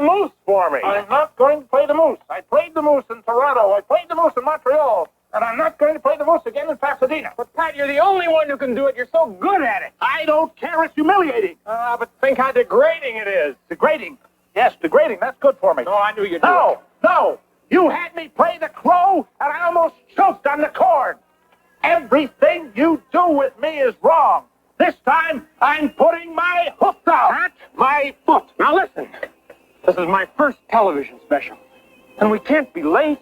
the moose for me. I'm not going to play the moose. I played the moose in Toronto. I played the moose in Montreal. And I'm not going to play the moose again in Pasadena. But, Pat, you're the only one who can do it. You're so good at it. I don't care. It's humiliating. But think how degrading it is. Degrading? Yes, degrading. That's good for me. No, I knew you'd do it. No. You had me play the crow, and I almost choked on the cord. Everything you do with me is wrong. This time, I'm putting my hoof down. Pat, my foot. Now, listen. This is my first television special. And we can't be late.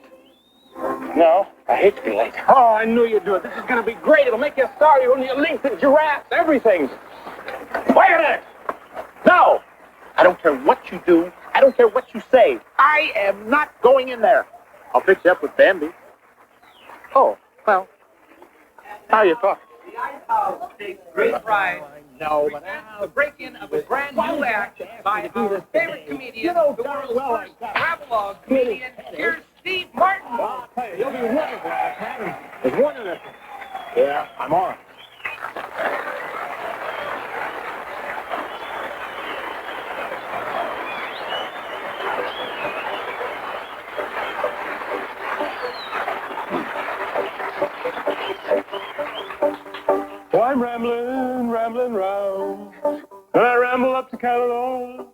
No, I hate to be late. Oh, I knew you'd do it. This is going to be great. It'll make you a star. You'll need links and giraffes, everything. Wait a minute. No. I don't care what you do. I don't care what you say. I am not going in there. I'll fix you up with Bambi. Oh, well. How you talking? The Ice House takes great pride. No, Presents the break-in of a brand new act by our favorite comedian, the world's first travelogue comedian. Here's Steve Martin. I'll tell you, you'll be wonderful. It's wonderful. Yeah, I'm on. Oh, I'm rambling round. Then I ramble up to Canada.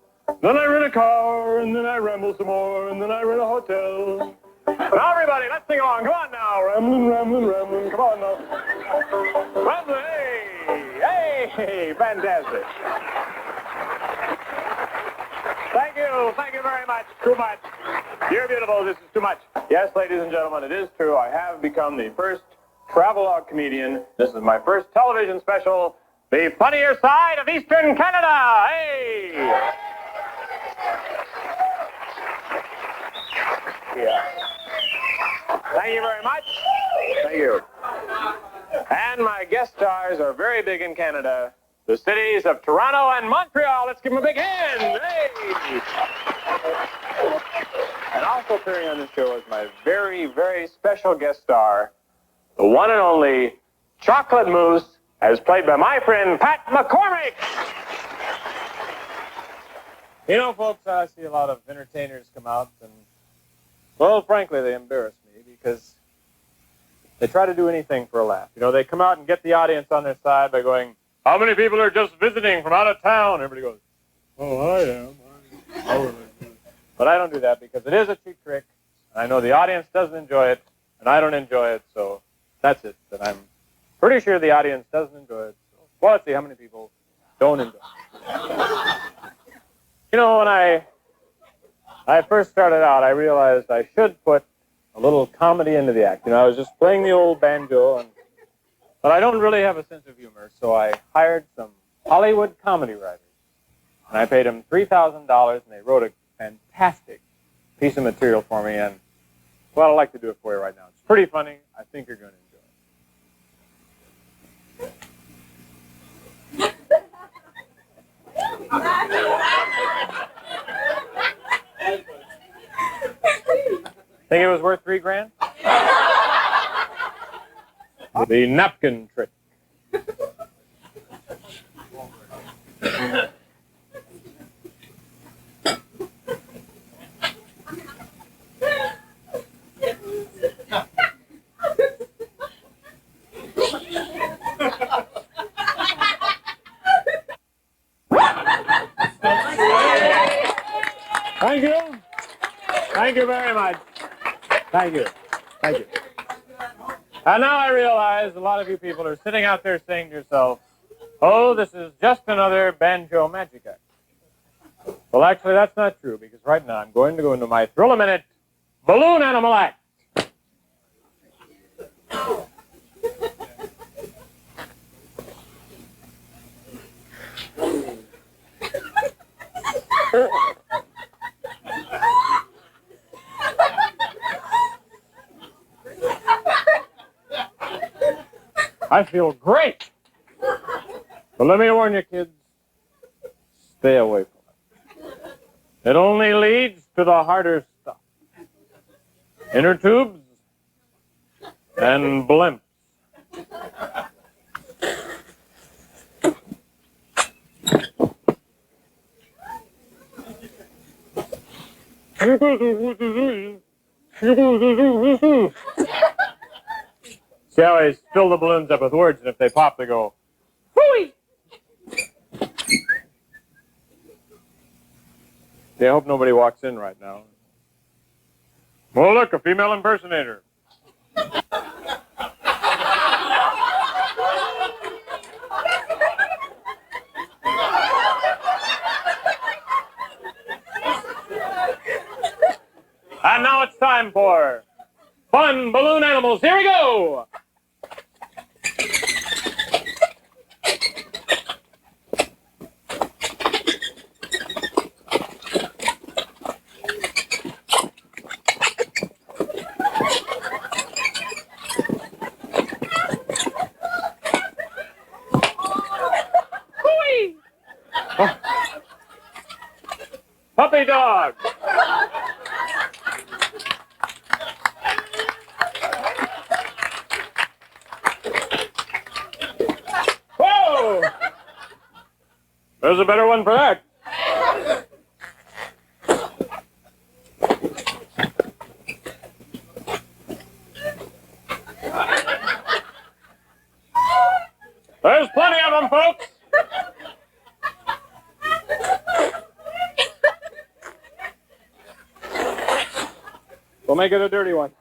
Then I rent a car, and then I ramble some more, and then I rent a hotel. Now, everybody, let's sing along. Come on now. Rambling. Come on now. Rambling, hey, fantastic. Thank you very much. Too much. You're beautiful. This is too much. Yes, ladies and gentlemen, it is true. I have become the first travelogue comedian. This is my first television special, The Funnier Side of Eastern Canada. Hey! Yeah. Thank you very much. Thank you. And my guest stars are very big in Canada. The cities of Toronto and Montreal. Let's give them a big hand. Hey! And also appearing on this show is my very, very special guest star, the one and only Chocolate Mousse, as played by my friend Pat McCormick. You know, folks, I see a lot of entertainers come out, and, well, frankly, they embarrass me because they try to do anything for a laugh. You know, they come out and get the audience on their side by going, "How many people are just visiting from out of town?" Everybody goes, "Oh, I am." But I don't do that because it is a cheap trick, and I know the audience doesn't enjoy it, and I don't enjoy it, so that's it. But I'm pretty sure the audience doesn't enjoy it. So, well, let's see how many people don't enjoy it. You know, when I first started out, I realized I should put a little comedy into the act. You know, I was just playing the old banjo, but I don't really have a sense of humor, so I hired some Hollywood comedy writers. And I paid them $3,000, and they wrote a fantastic piece of material for me. And, well, I'd like to do it for you right now. It's pretty funny. I think you're going to enjoy it. Think it was worth $3,000? The napkin trick. Thank you. Thank you very much. Thank you. Thank you. And now I realize a lot of you people are sitting out there saying to yourself, "Oh, this is just another banjo magic act." Well, actually, that's not true, because right now I'm going to go into my Thrill-A-Minute balloon animal act. I feel great. But let me warn you, kids, stay away from it. It only leads to the harder stuff. Inner tubes and blimps. See how I fill the balloons up with words, and if they pop, they go, hooey! See, I hope nobody walks in right now. Oh, look, a female impersonator. And now it's time for Fun Balloon Animals. Here we go! Oh. Puppy dog. Whoa! There's a better one for that. There's plenty of them, folks. We'll make it a dirty one.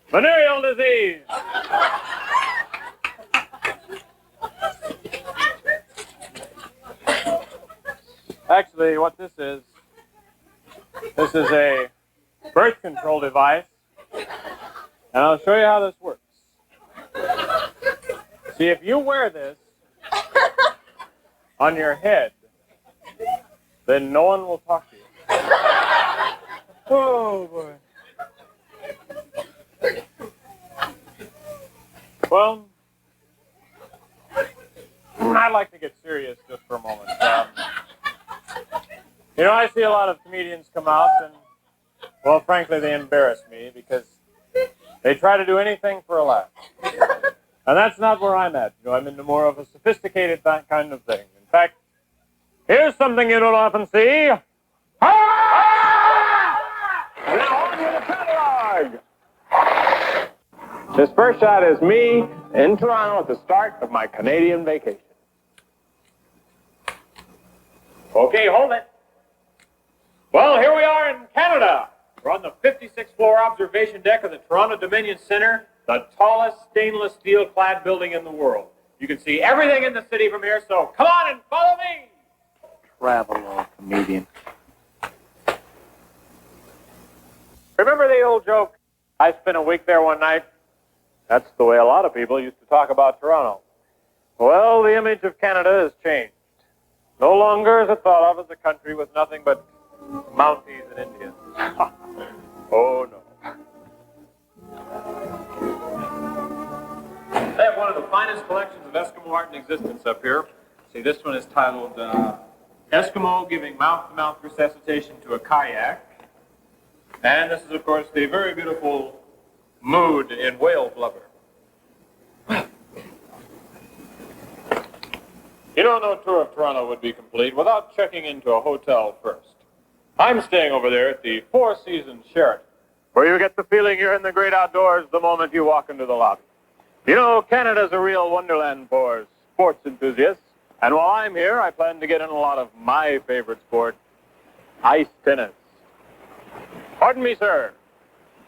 Venereal disease. Actually, what this is a birth control device, and I'll show you how this works. See, if you wear this on your head, then no one will talk to you. Oh, boy. Well, I'd like to get serious just for a moment. You know, I see a lot of comedians come out and, well, frankly, they embarrass me because they try to do anything for a laugh. And that's not where I'm at. You know, I'm into more of a sophisticated kind of thing. In fact, here's something you don't often see. Now on with the travelogue. This first shot is me in Toronto at the start of my Canadian vacation. Okay, hold it. Well, here we are in Canada. We're on the 56th floor observation deck of the Toronto Dominion Center, the tallest stainless steel clad building in the world. You can see everything in the city from here, so come on and follow me. Travelogue comedian. Remember the old joke, I spent a week there one night? That's the way a lot of people used to talk about Toronto. Well, the image of Canada has changed. No longer is it thought of as a country with nothing but Mounties and Indians. Oh, no. They have one of the finest collections of Eskimo art in existence up here. See, this one is titled Eskimo Giving Mouth-to-Mouth Resuscitation to a Kayak. And this is, of course, the very beautiful mood in whale blubber. You know, no tour of Toronto would be complete without checking into a hotel first. I'm staying over there at the Four Seasons Sheraton, where you get the feeling you're in the great outdoors the moment you walk into the lobby. You know, Canada's a real wonderland for sports enthusiasts, and while I'm here, I plan to get in a lot of my favorite sport, ice tennis. Pardon me, sir.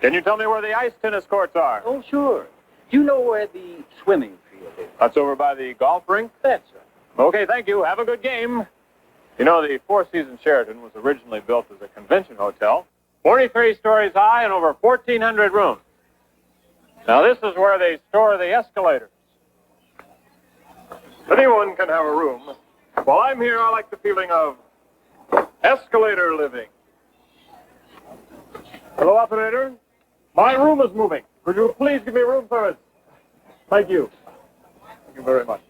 Can you tell me where the ice tennis courts are? Oh, sure. Do you know where the swimming field is? That's over by the golf rink? That's right. Okay, thank you. Have a good game. You know, the Four Seasons Sheraton was originally built as a convention hotel, 43 stories high and over 1,400 rooms. Now, this is where they store the escalators. Anyone can have a room. While I'm here, I like the feeling of escalator living. Hello, operator. My room is moving. Could you please give me room service? Thank you. Thank you very much.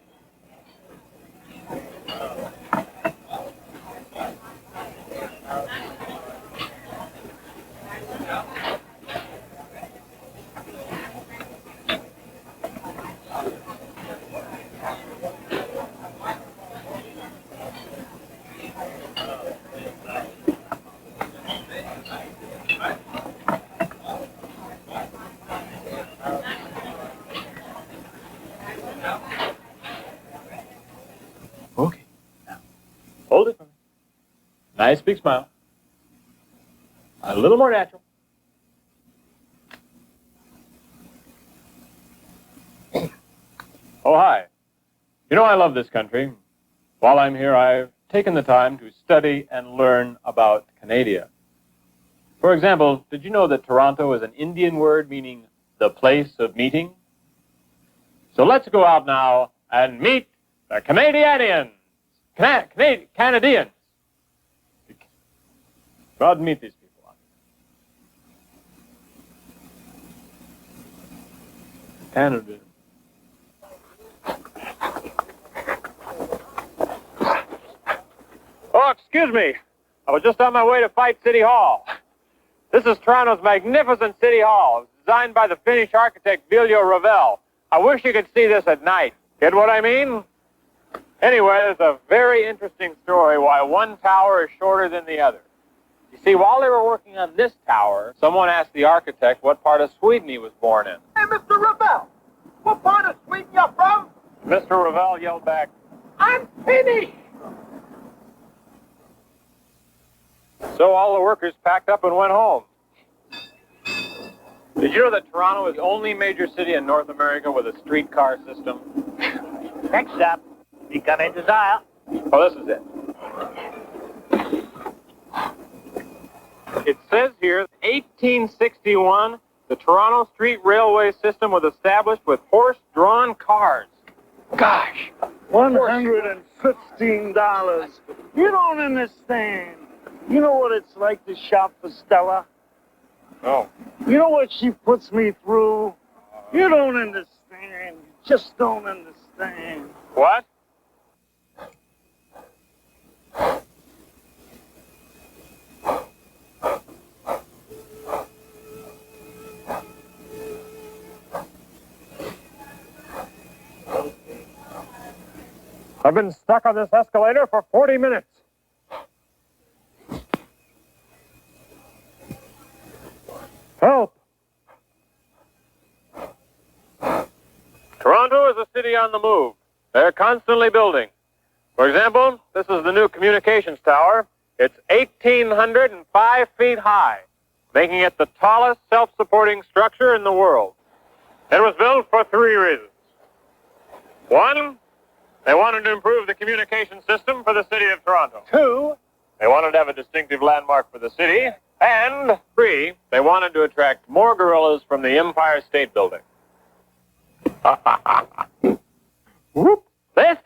Okay. Now, hold it for me. Nice big smile. A little more natural. Oh, hi. You know, I love this country. While I'm here, I've taken the time to study and learn about Canada. For example, did you know that Toronto is an Indian word meaning the place of meeting? So let's go out now and meet the Canadians. Canadians. Go out and meet these people. Canada. Oh, excuse me. I was just on my way to Fight City Hall. This is Toronto's magnificent City Hall. It was designed by the Finnish architect Viljo Ravel. I wish you could see this at night. Get what I mean? Anyway, there's a very interesting story why one tower is shorter than the other. You see, while they were working on this tower, someone asked the architect what part of Sweden he was born in. Hey, Mr. Ravel, what part of Sweden you from? Mr. Ravel yelled back, I'm Finnish. so all the workers packed up and went home. Did you know that Toronto is the only major city in North America with a streetcar system? Next up, you got a desire. Oh, this is it. It says here, 1861, the Toronto Street Railway system was established with horse-drawn cars. Gosh. $115. You don't understand. You know what it's like to shop for Stella? Oh. You know what she puts me through? You don't understand. You just don't understand. What? I've been stuck on this escalator for 40 minutes. Help! Toronto is a city on the move. They're constantly building. For example, this is the new communications tower. It's 1,805 feet high, making it the tallest self-supporting structure in the world. It was built for 3 reasons. 1, they wanted to improve the communication system for the city of Toronto. 2, they wanted to have a distinctive landmark for the city. And 3, they wanted to attract more gorillas from the Empire State Building. Whoop. This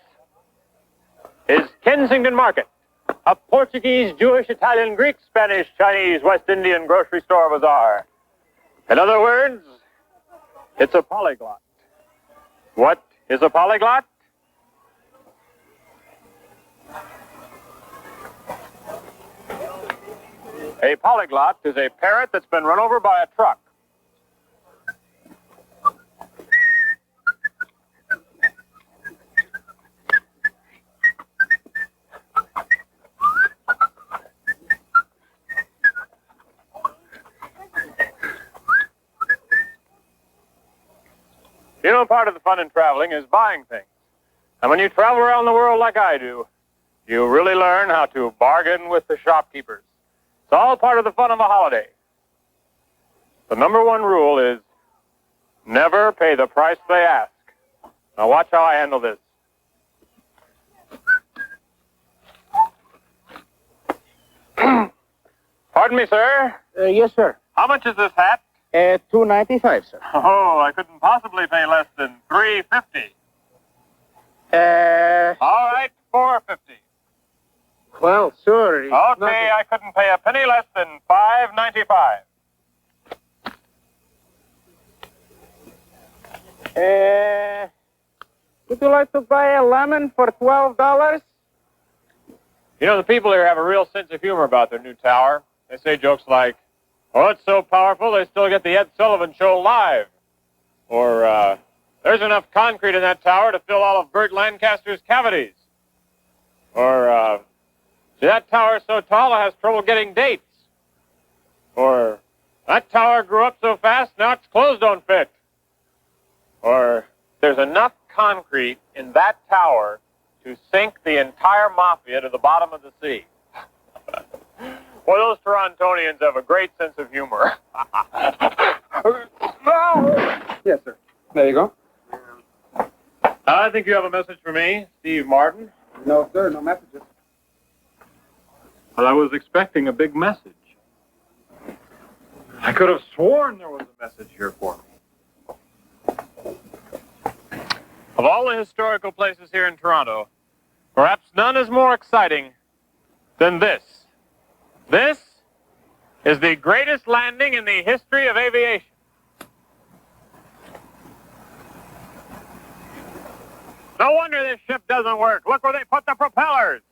is Kensington Market, a Portuguese, Jewish, Italian, Greek, Spanish, Chinese, West Indian grocery store bazaar. In other words, it's a polyglot. What is a polyglot? A polyglot is a parrot that's been run over by a truck. You know, part of the fun in traveling is buying things. And when you travel around the world like I do, you really learn how to bargain with the shopkeepers. It's all part of the fun of a holiday. The number 1 rule is never pay the price they ask. Now watch how I handle this. Pardon me, sir. Yes, sir. How much is this hat? $2.95, sir. Oh, I couldn't possibly pay less than $3.50. All right, $4.50. Well, sir. Okay, I couldn't pay a penny less than $5.95. Would you like to buy a lemon for $12? You know, the people here have a real sense of humor about their new tower. They say jokes like, oh, it's so powerful they still get the Ed Sullivan Show live. Or, there's enough concrete in that tower to fill all of Burt Lancaster's cavities. Or, see, that tower is so tall it has trouble getting dates. Or, that tower grew up so fast now its clothes don't fit. Or, there's enough concrete in that tower to sink the entire mafia to the bottom of the sea. Well, those Torontonians have a great sense of humor. Yes, sir. There you go. I think you have a message for me, Steve Martin. No, sir, no messages. Well, I was expecting a big message. I could have sworn there was a message here for me. Of all the historical places here in Toronto, perhaps none is more exciting than this. This is the greatest landing in the history of aviation. No wonder this ship doesn't work. Look where they put the propellers.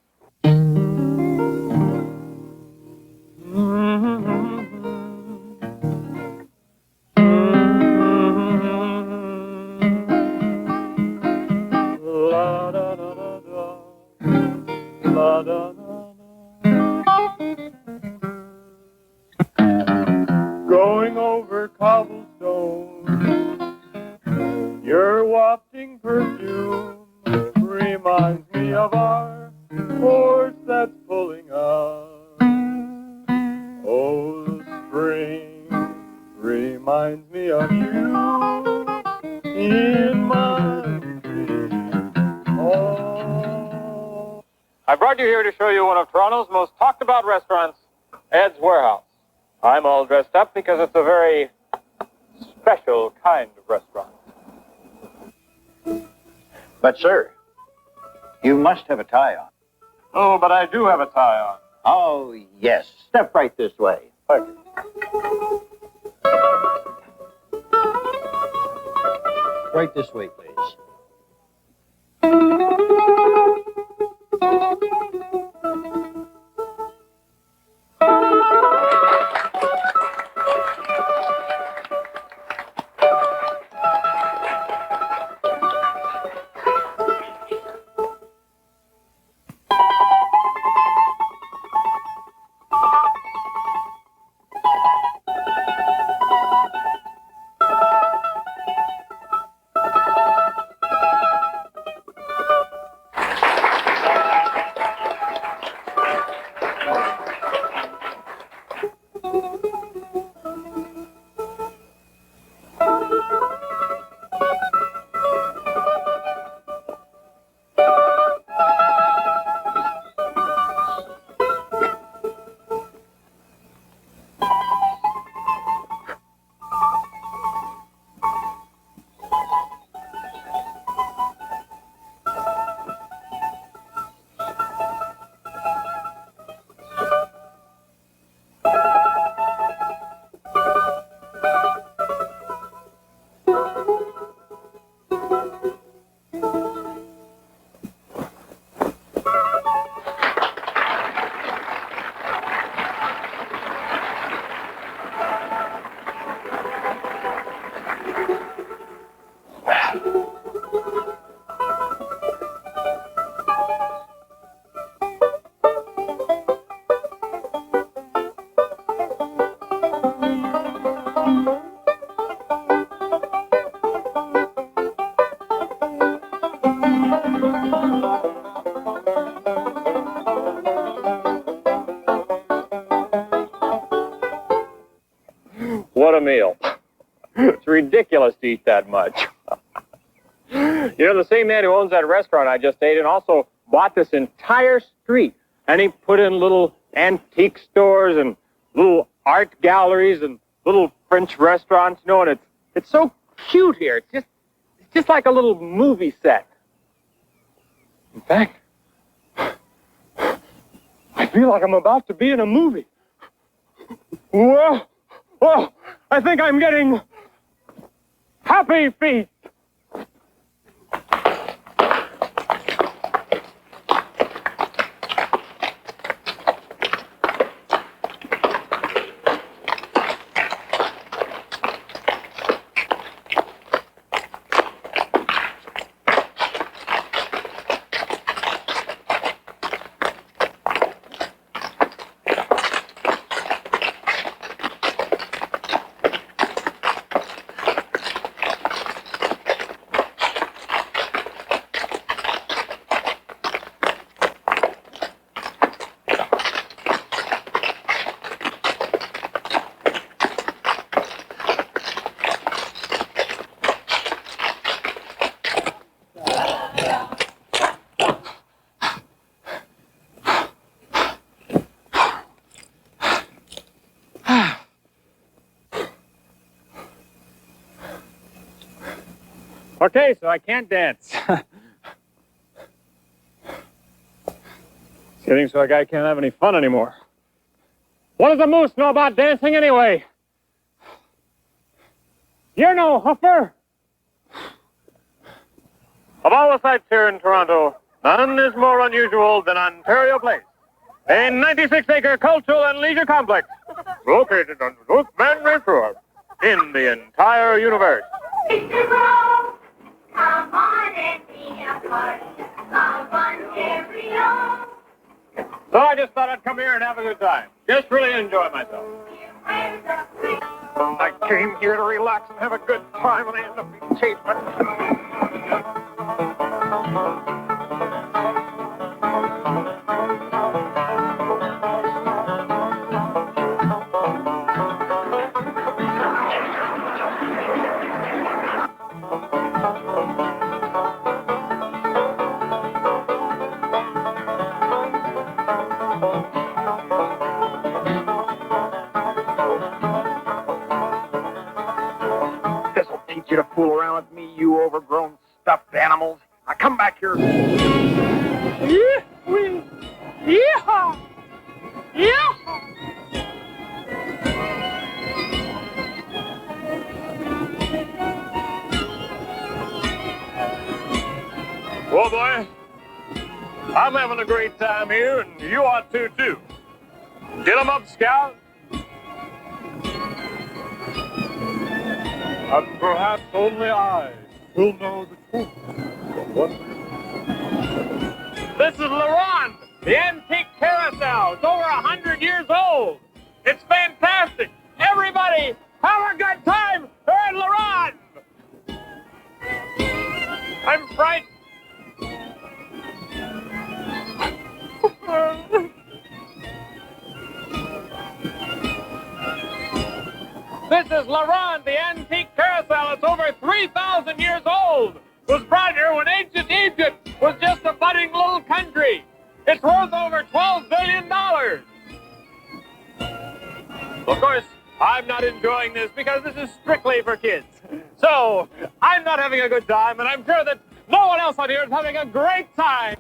La da da da da, la da da da. Going over cobblestone, your wafting perfume reminds me of our horse that's pulling us. Oh, the spring reminds me of you in my dreams. Oh. I brought you here to show you one of Toronto's most talked about restaurants, Ed's Warehouse. I'm all dressed up because it's a very special kind of restaurant. But, sir, you must have a tie on. Oh, but I do have a tie on. Oh, yes. Step right this way. Thank you. Right this way, please. What a meal. It's ridiculous to eat that much. You know, the same man who owns that restaurant I just ate and also bought this entire street. And he put in little antique stores and little art galleries and little French restaurants, you know, and it's so cute here. It's just like a little movie set. In fact, I feel like I'm about to be in a movie. Whoa! Whoa! I think I'm getting happy feet. Okay, so I can't dance. It's getting so a guy can't have any fun anymore. What does a moose know about dancing anyway? You're no hoofer. Of all the sights here in Toronto, none is more unusual than Ontario Place, a 96-acre cultural and leisure complex located on North Manry Road in the entire universe. Mr. Rose, come on and be a part of Ontario. So I just thought I'd come here and have a good time. Just really enjoy myself. I came here to relax and have a good time, and I end up being chased by... This'll teach you to fool around with me, you overgrown stuffed animals. Now come back here. Yeehaw! Yeehaw! Well, boy, I'm having a great time here, and you ought to, too. Get 'em up, Scout. And perhaps only I will know the truth. This is Laurent, the antique carousel. It's over 100 years old. It's fantastic. Everybody, have a good time here at Laurent. I'm frightened. This is Laurent, the antique carousel. It's over 3,000 years old. It was brought here when ancient Egypt was just a budding little country. It's worth over $12 billion. Of course, I'm not enjoying this because this is strictly for kids. So, I'm not having a good time, and I'm sure that no one else out here is having a great time.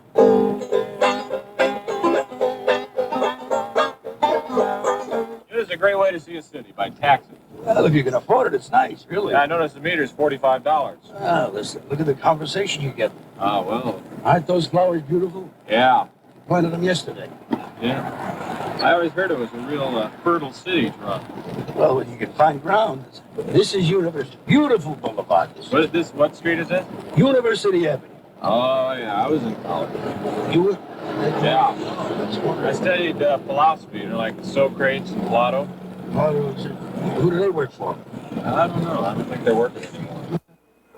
This is a great way to see a city, by taxi. Well, if you can afford it, it's nice, really. Yeah, I noticed the meter's $45. Ah, listen, look at the conversation you get. Ah, well. Aren't those flowers beautiful? Yeah. Planted them yesterday. Yeah. I always heard it was a real fertile city, Toronto. Well, when you can find ground. This is University. Beautiful boulevard. What street is this? University Avenue. Oh, yeah, I was in college. You were? Yeah. Oh, that's I wonderful. studied philosophy, like Socrates and Plato. Who do they work for? I don't know. I don't think they're working anymore.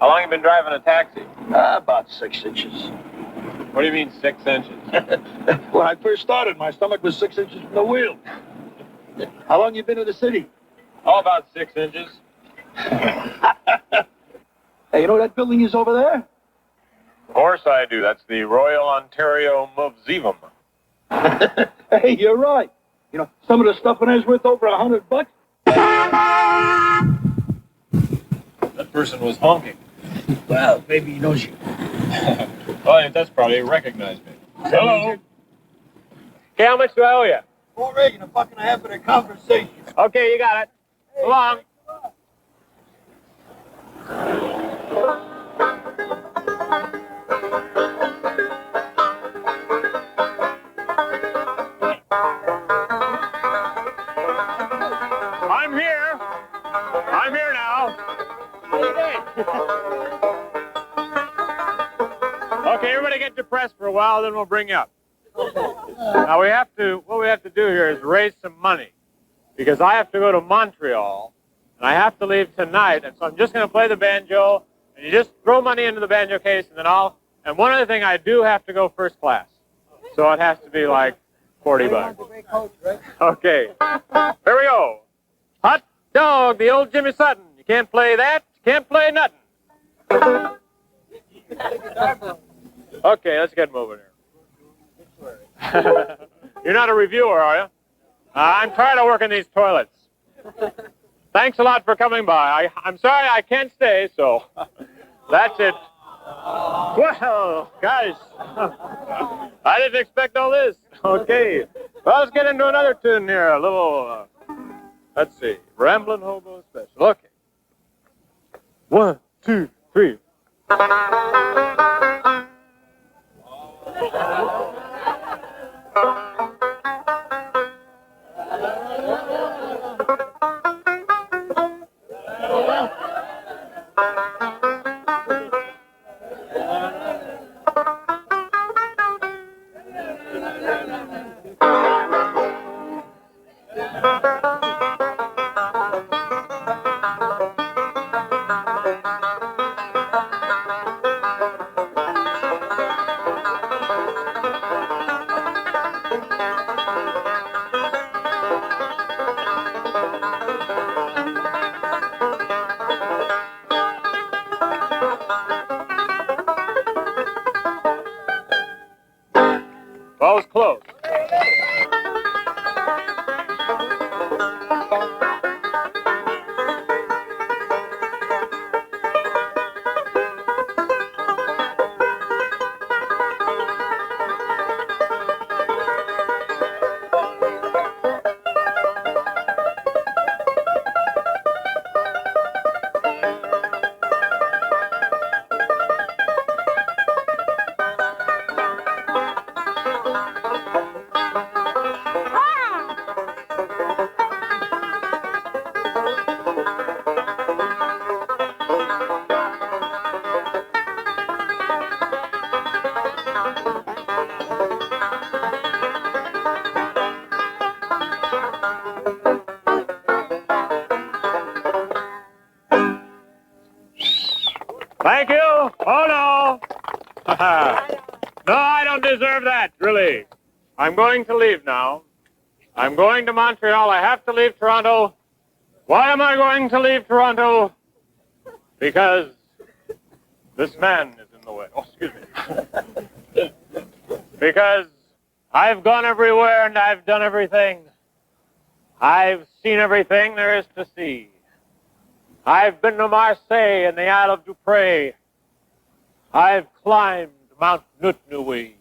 How long have you been driving a taxi? About 6 inches. What do you mean 6 inches? When I first started, my stomach was 6 inches from the wheel. How long you been in the city? Oh, about 6 inches. Hey, you know what that building is over there? Of course I do. That's the Royal Ontario Museum. Hey, you're right. You know, some of the stuff in there's worth over $100. That person was honking. Well, maybe he knows you. Well, that's probably recognized me. Hello. Okay, how much do I owe you? $4.80 a buck and a half of the conversation. Okay, you got it. So long. I'm here. I'm here now. Okay, everybody get depressed for a while, then we'll bring you up. Now what we have to do here is raise some money, because I have to go to Montreal, and I have to leave tonight, and so I'm just going to play the banjo, and you just throw money into the banjo case, and then and one other thing, I do have to go first class, so it has to be like $40. Okay, here we go. Hot dog, the old Jimmy Sutton. You can't play that, you can't play nothing. Okay, let's get moving here. You're not a reviewer, are you? I'm tired of working these toilets. Thanks a lot for coming by. I'm sorry I can't stay, so That's it. Well, guys, I didn't expect all this. Okay. Well, let's get into another tune here. A little, let's see, Ramblin' Hobo Special. Okay. 1, 2, 3. That was close. Thank you. Oh, no. No, I don't deserve that, really. I'm going to leave now. I'm going to Montreal. I have to leave Toronto. Why am I going to leave Toronto? Because this man is in the way. Oh, excuse me. Because I've gone everywhere and I've done everything. I've seen everything there is to see. I've been to Marseille and the Isle of Dupre. I've climbed Mount Nutnui.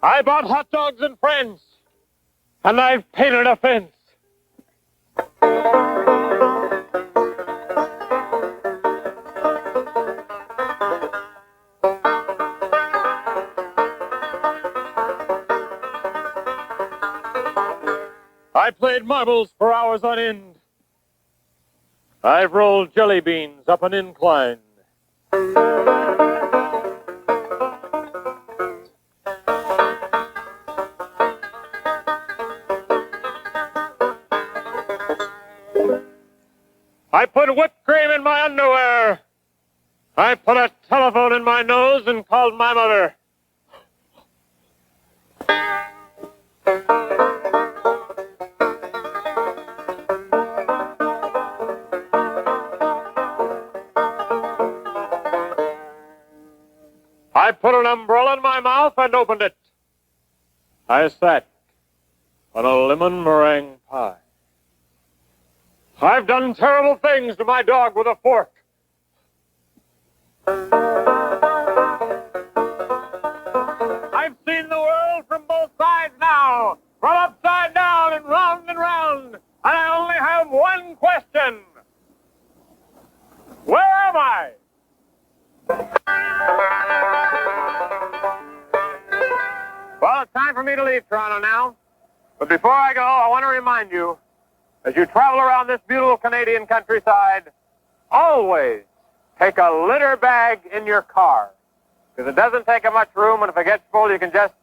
I bought hot dogs and friends, and I've painted a fence. I played marbles for hours on end. I've rolled jelly beans up an incline. I put whipped cream in my underwear. I put a telephone in my nose and called my mother. I put an umbrella in my mouth and opened it. I sat on a lemon meringue pie. I've done terrible things to my dog with a fork. I've seen the world from both sides now, from upside down and round, and I only have one question. Where am I? Well, it's time for me to leave Toronto now. But before I go, I want to remind you, as you travel around this beautiful Canadian countryside, always take a litter bag in your car. Because it doesn't take up much room, and if it gets full, you can just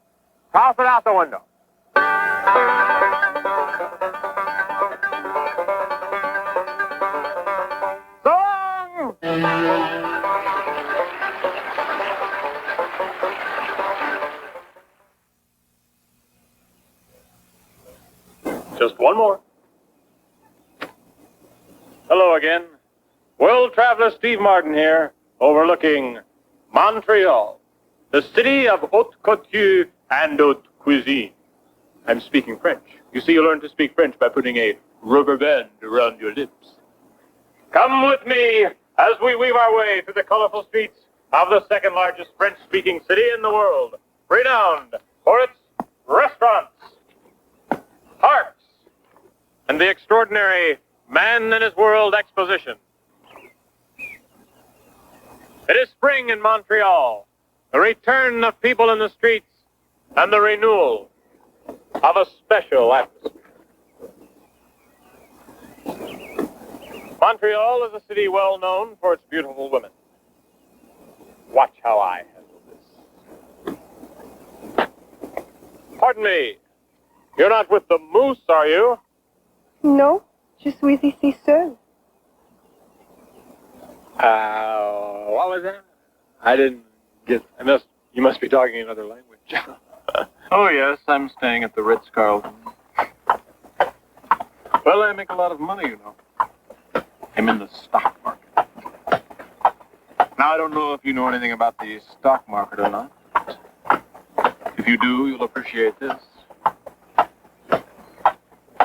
toss it out the window. So long! Just one more. Hello again. World traveler Steve Martin here, overlooking Montreal, the city of haute couture and haute cuisine. I'm speaking French. You see, you learn to speak French by putting a rubber band around your lips. Come with me as we weave our way through the colorful streets of the second largest French-speaking city in the world, renowned for its restaurants, parks, and the extraordinary Man and His World exposition. It is spring in Montreal, the return of people in the streets, and the renewal of a special atmosphere. Montreal is a city well known for its beautiful women. Watch how I handle this. Pardon me, you're not with the moose, are you? Non, je suis ici seule. What was that? I didn't get... You must be talking another language. Oh, yes, I'm staying at the Ritz-Carlton. Well, I make a lot of money, you know. I'm in the stock market. Now, I don't know if you know anything about the stock market or not. If you do, you'll appreciate this.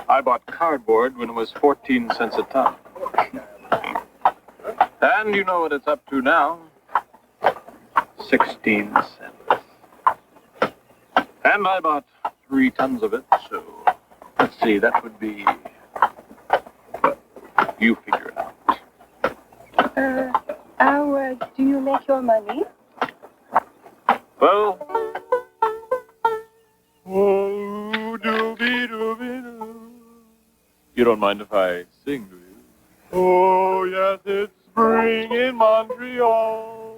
I bought cardboard when it was 14 cents a ton. And you know what it's up to now. 16 cents. And I bought 3 tons of it, so let's see, that would be... You figure it out. How do you make your money? Well... Oh, doobie-doobie-doo. You don't mind if I sing, do you? Oh, yes, it's spring in Montreal,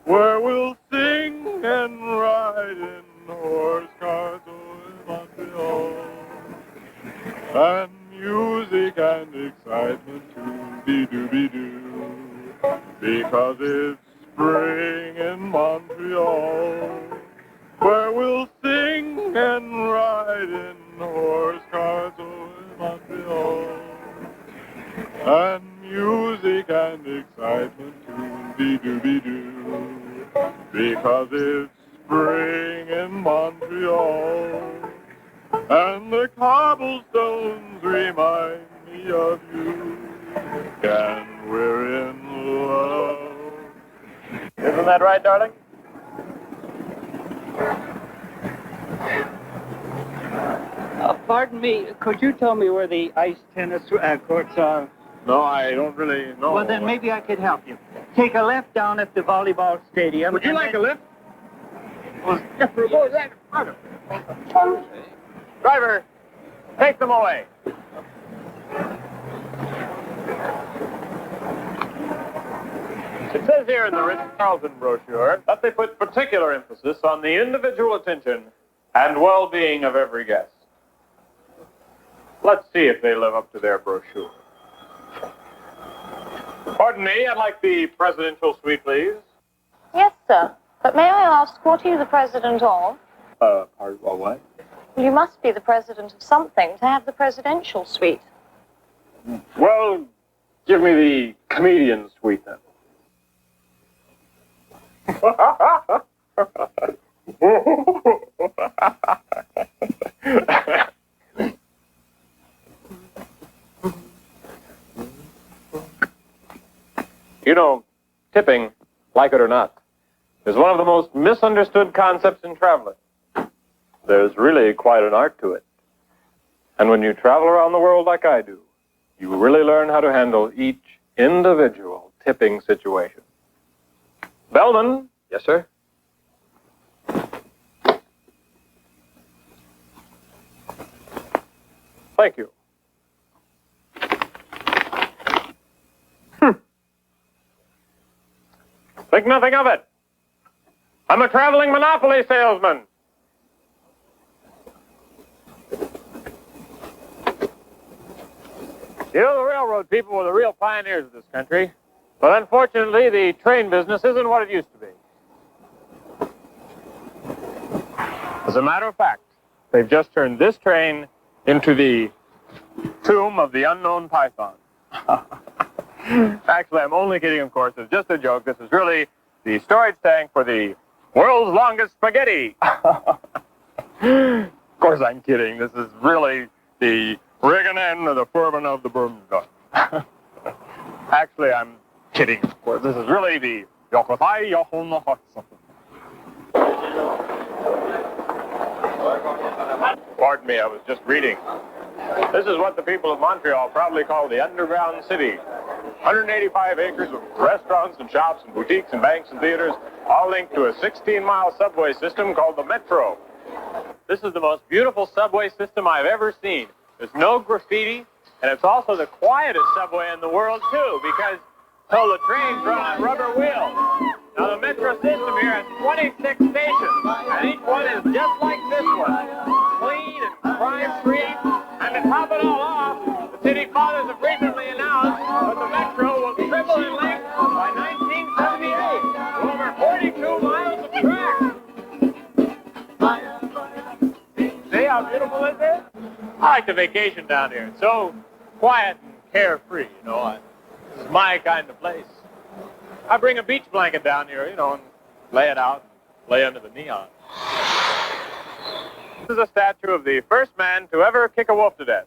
where we'll sing and ride in horse cars in Montreal. And music and excitement too, dee-doo-be-doo, because it's spring in Montreal, where we'll sing and ride in horse cars in Montreal. And music and excitement too, dee-doo-be-doo, because it's spring in Montreal. And the cobblestones remind me of you, and we're in love. Isn't that right, darling? Pardon me, could you tell me where the ice tennis courts are? No, I don't really know. Well, then maybe I could help you. Take a left down at the volleyball stadium. Would you like a lift? Driver, take them away. It says here in the Ritz-Carlton brochure that they put particular emphasis on the individual attention and well-being of every guest. Let's see if they live up to their brochure. Pardon me, I'd like the presidential suite, please. Yes, sir. But may I ask, what are you the president of? Pardon, what? You must be the president of something to have the presidential suite. Well, give me the comedian suite, then. You know, tipping, like it or not, is one of the most misunderstood concepts in traveling. There's really quite an art to it. And when you travel around the world like I do, you really learn how to handle each individual tipping situation. Bellman? Yes, sir? Thank you. Think nothing of it. I'm a traveling monopoly salesman. You know, the railroad people were the real pioneers of this country. But unfortunately, the train business isn't what it used to be. As a matter of fact, they've just turned this train into the tomb of the unknown python. Actually, I'm only kidding, of course. It's just a joke. This is really the storage tank for the world's longest spaghetti. Of course I'm kidding. This is really the rigging end of the bourbon of the bourbon. Actually, I'm kidding, of course. This is really the Pardon me, I was just reading. This is what the people of Montreal probably call the underground city. 185 acres of restaurants and shops and boutiques and banks and theaters, all linked to a 16-mile subway system called the Metro. This is the most beautiful subway system I've ever seen. There's no graffiti, and it's also the quietest subway in the world, too, because the trains run on rubber wheels. Now, the Metro system here has 26 stations, and each one is just like this one, clean and crime-free. And to top it all off, the city fathers have recently announced that the Metro will triple in length by 1978 to over 42 miles of track. See how beautiful this is? I like the vacation down here. It's so quiet and carefree, you know. This is my kind of place. I bring a beach blanket down here, you know, and lay it out and lay under the neon. This is a statue of the first man to ever kick a wolf to death.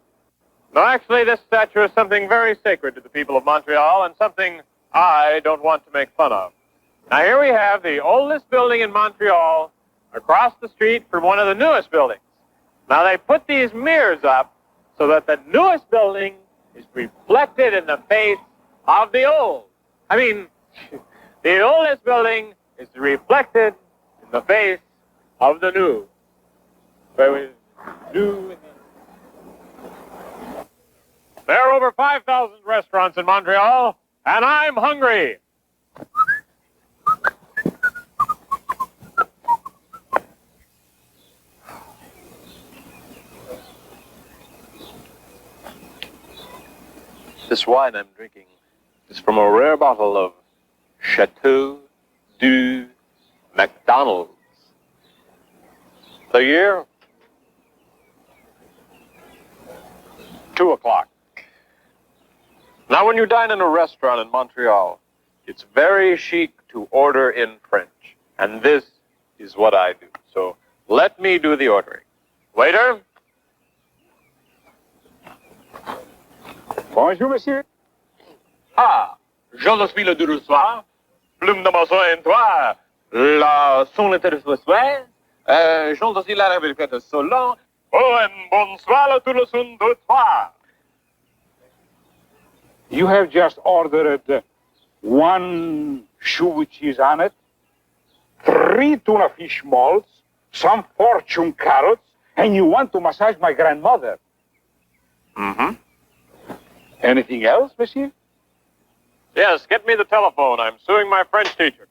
No, actually, this statue is something very sacred to the people of Montreal and something I don't want to make fun of. Now, here we have the oldest building in Montreal across the street from one of the newest buildings. Now, they put these mirrors up so that the newest building is reflected in the face of the old. I mean, the oldest building is reflected in the face of the new. There are over 5,000 restaurants in Montreal, and I'm hungry. This wine I'm drinking is from a rare bottle of Chateau du McDonald's. The year? 2 o'clock. Now, when you dine in a restaurant in Montreal, it's very chic to order in French. And this is what I do. So let me do the ordering. Waiter? Bonjour, monsieur. Ah, je suis le deux soir. Plume de mon soin, toi. La son intéressant soir. Je suis la révélation solon. Oh, and bonsoir tout le son de toi. You have just ordered 1 shoe cheese on it, 3 tuna fish molds, some fortune carrots, and you want to massage my grandmother. Mm-hmm. Anything else, monsieur? Yes, get me the telephone. I'm suing my French teacher.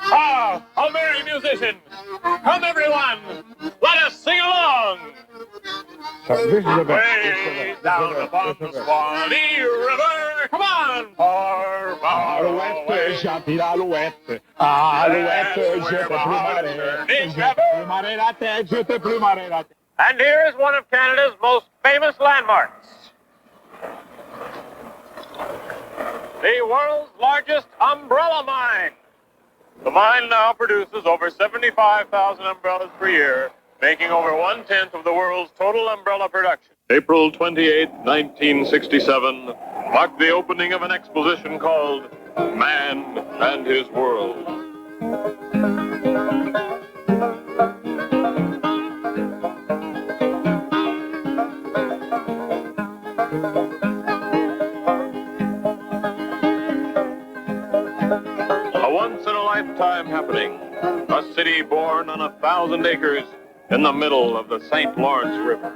Ah, a merry musician. Come, everyone. Let us sing along. This is the best. Way down upon the Swanee River. Come on. Alouette, j'appelle Alouette. Alouette, je te plumerai la tête, je te plumerai la tête. And here is one of Canada's most famous landmarks. The world's largest umbrella mine. The mine now produces over 75,000 umbrellas per year, making over 1/10 of the world's total umbrella production. April 28, 1967, marked the opening of an exposition called Man and His World. A once-in-a-lifetime happening. A city born on 1,000 acres in the middle of the St. Lawrence River.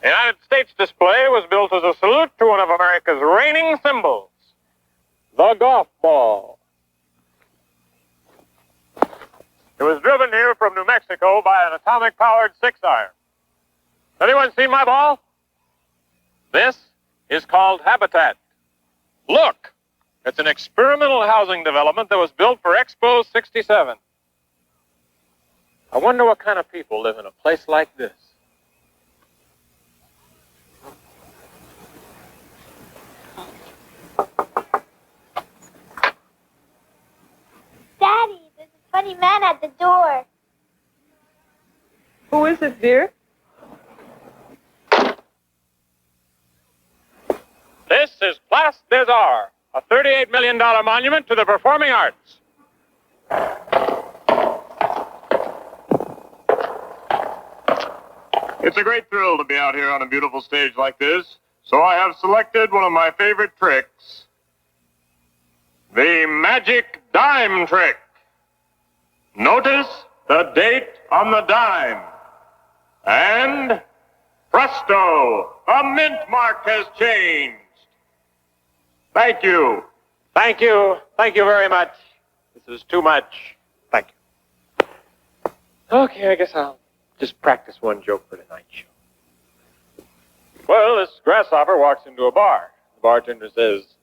The United States display was built as a salute to one of America's reigning symbols, the golf ball. It was driven here from New Mexico by an atomic-powered 6-iron. Anyone seen my ball? This is called Habitat. Look! It's an experimental housing development that was built for Expo 67. I wonder what kind of people live in a place like this. Daddy, there's a funny man at the door. Who is it, dear? This is Place des Arts, a $38 million monument to the performing arts. It's a great thrill to be out here on a beautiful stage like this, so I have selected one of my favorite tricks, the magic dime trick. Notice the date on the dime. And presto, a mint mark has changed. Thank you. Thank you. Thank you very much. This is too much. Thank you. Okay, I guess I'll just practice one joke for tonight's show. Well, this grasshopper walks into a bar. The bartender says,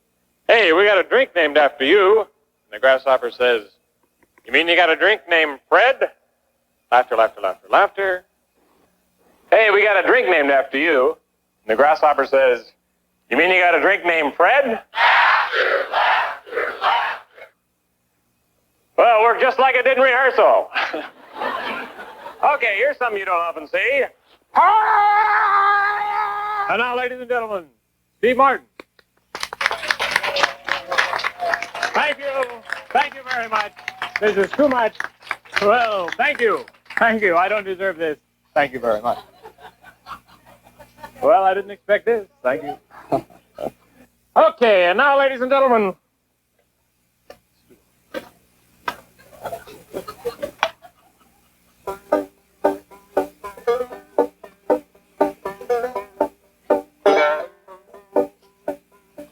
"Hey, we got a drink named after you." And the grasshopper says, "You mean you got a drink named Fred?" Laughter, laughter, laughter, laughter. "Hey, we got a drink named after you." And the grasshopper says, "You mean you got a drink named Fred?" Laughter, laughter, laughter. Well, it worked just like it did in rehearsal. Okay, here's something you don't often see. And now, ladies and gentlemen, Steve Martin. Thank you. Thank you very much. This is too much. Well, thank you. Thank you. I don't deserve this. Thank you very much. Well, I didn't expect this. Thank you. Okay, and now, ladies and gentlemen.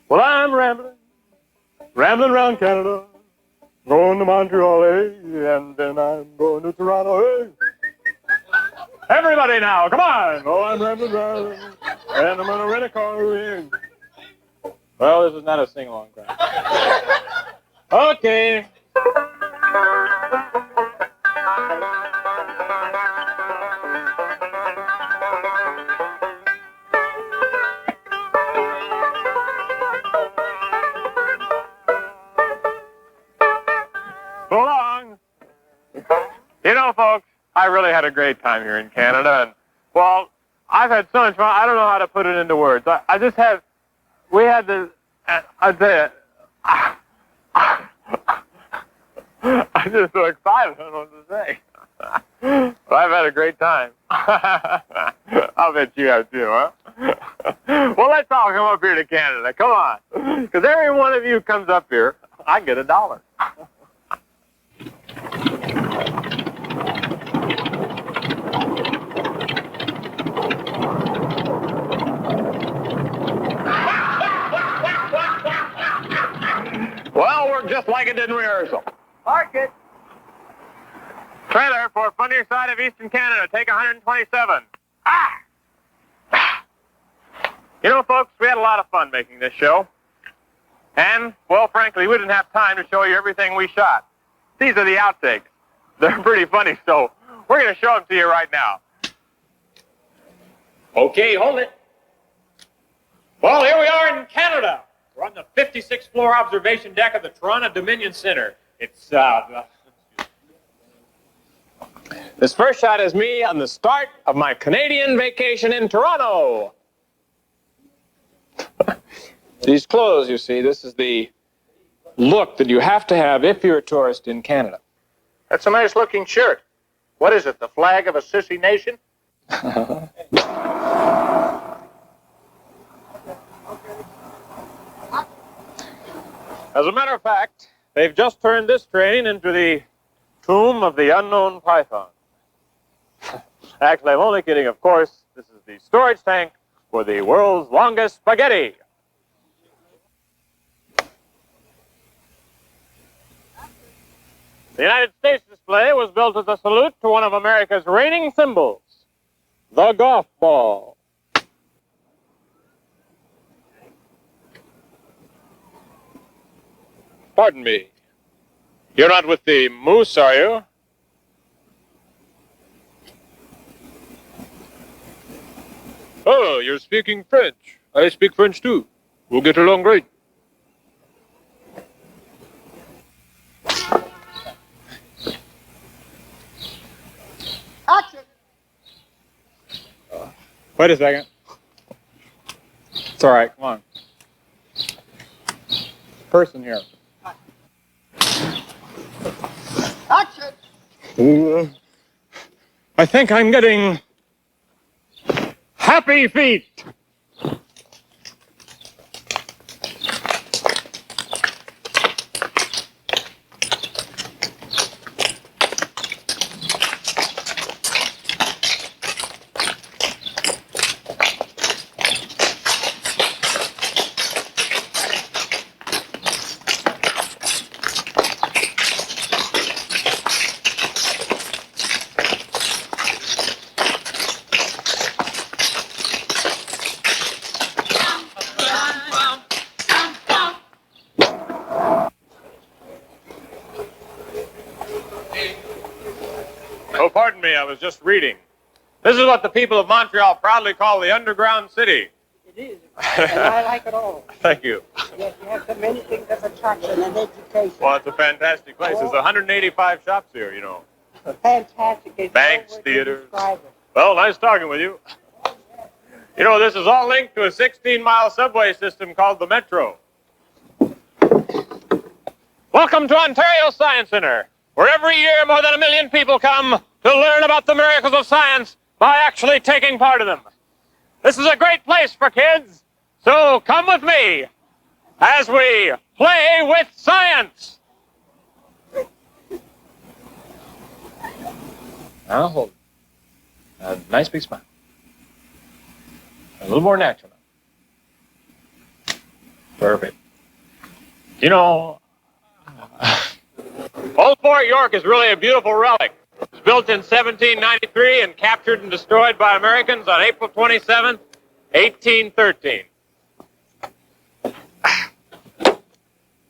Well, I'm rambling around Canada, going to Montreal, and then I'm going to Toronto, Everybody now, come on! Oh, I'm rambling around, and I'm going to rent a car, Well, this is not a sing-along crowd. Okay. So long. You know, folks, I really had a great time here in Canada, and, well, I've had so much fun, I don't know how to put it into words. I just have, we had this, I'd say, I'm just so excited, I don't know what to say. But I've had a great time. I'll bet you have too, huh? Well, let's all come up here to Canada, come on. Because every one of you comes up here, I get $1. Well, we're just like it did in rehearsal. Park it. Trailer for Funnier side of Eastern Canada. Take 127. You know, folks, we had a lot of fun making this show. And, well, frankly, we didn't have time to show you everything we shot. These are the outtakes. They're pretty funny, so we're going to show them to you right now. Okay, hold it. Well, here we are in Canada. We're on the 56th floor observation deck of the Toronto Dominion Center. It's, this first shot is me on the start of my Canadian vacation in Toronto. These clothes, you see, this is the look that you have to have if you're a tourist in Canada. That's a nice-looking shirt. What is it, the flag of a sissy nation? As a matter of fact, they've just turned this train into the tomb of the unknown python. Actually, I'm only kidding, of course. This is the storage tank for the world's longest spaghetti. The United States display was built as a salute to one of America's reigning symbols, the golf ball. Pardon me. You're not with the moose, are you? Oh, you're speaking French. I speak French too. We'll get along great. Action! Wait a second. It's all right. Come on. Person here. Action! I think I'm getting happy feet. Oh, pardon me, I was just reading. This is what the people of Montreal proudly call the underground city. It is, and I like it all. Thank you. Yes, you have so many things of attraction and education. Well, it's a fantastic place. There's 185 shops here, you know. Fantastic. It's Banks, no word to theaters. describe it. Well, nice talking with you. You know, this is all linked to a 16-mile subway system called the Metro. Welcome to Ontario Science Center, where every year more than 1 million people come to learn about the miracles of science by actually taking part in them. This is a great place for kids, so come with me as we play with science. Now hold it. A nice big smile. A little more natural. Perfect. You know, Old Fort York is really a beautiful relic. It was built in 1793 and captured and destroyed by Americans on April 27, 1813.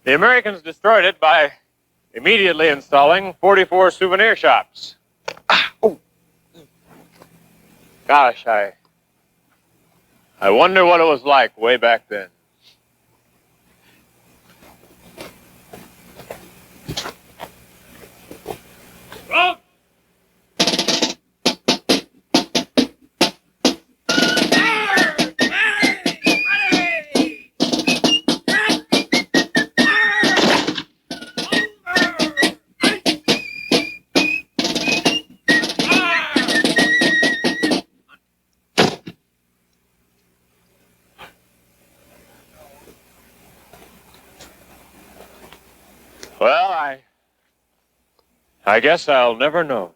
The Americans destroyed it by immediately installing 44 souvenir shops. Gosh, I wonder what it was like way back then. Roll! Well, I guess I'll never know.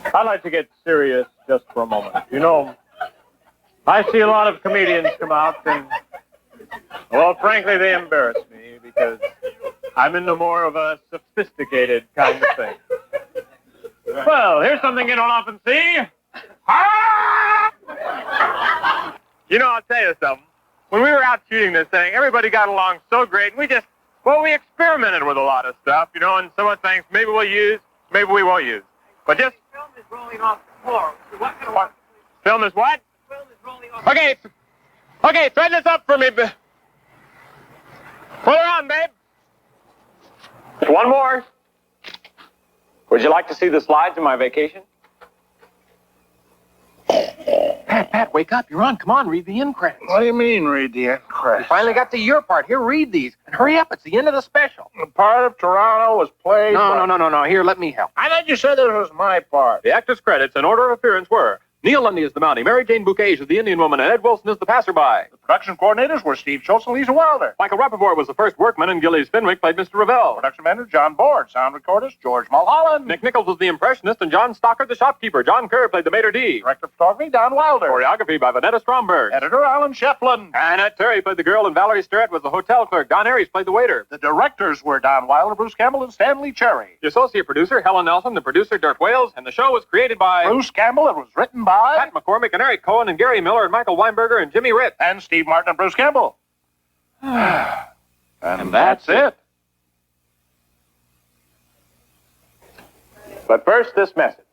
I'd like to get serious just for a moment. You know, I see a lot of comedians come out and, well, frankly, they embarrass me because I'm into more of a sophisticated kind of thing. Well, here's something you don't often see. You know, I'll tell you something. When we were out shooting this thing, everybody got along so great, and we experimented with a lot of stuff, you know, and some of the things maybe we'll use, maybe we won't use. But just... The film is rolling off the floor. So what? Film is what? The film is rolling off Okay, thread this up for me. Pull her on, babe. One more. Would you like to see the slides of my vacation? Pat, wake up. You're on. Come on, read the end credits. What do you mean, read the end credits? Finally got to your part. Here, read these. And hurry up. It's the end of the special. The part of Toronto was played No. Here, let me help. I thought you said this was my part. The actors' credits in order of appearance were Neil Lundy as the Mountie, Mary Jane Bouquet as the Indian woman, and Ed Wilson as the passerby. The Production coordinators were Steve Schultz and Lisa Wilder. Michael Rappaport was the first workman, and Gillies Fenwick played Mr. Revell. Production manager John Board. Sound recordist George Mulholland. Nick Nichols was the impressionist, and John Stockard the shopkeeper. John Kerr played the maitre d'. Director of photography Don Wilder. Choreography by Vanetta Stromberg. Editor Alan Shefflin. Annette Terry played the girl, and Valerie Sterrett was the hotel clerk. Don Aries played the waiter. The directors were Don Wilder, Bruce Campbell, and Stanley Cherry. The associate producer, Helen Nelson. The producer, Dirk Wales. And the show was created by Bruce Campbell. It was written by Pat McCormick and Eric Cohen and Gary Miller and Michael Weinberger and Jimmy Ritt. And Steve Martin and Bruce Campbell. And that's it. But first, this message.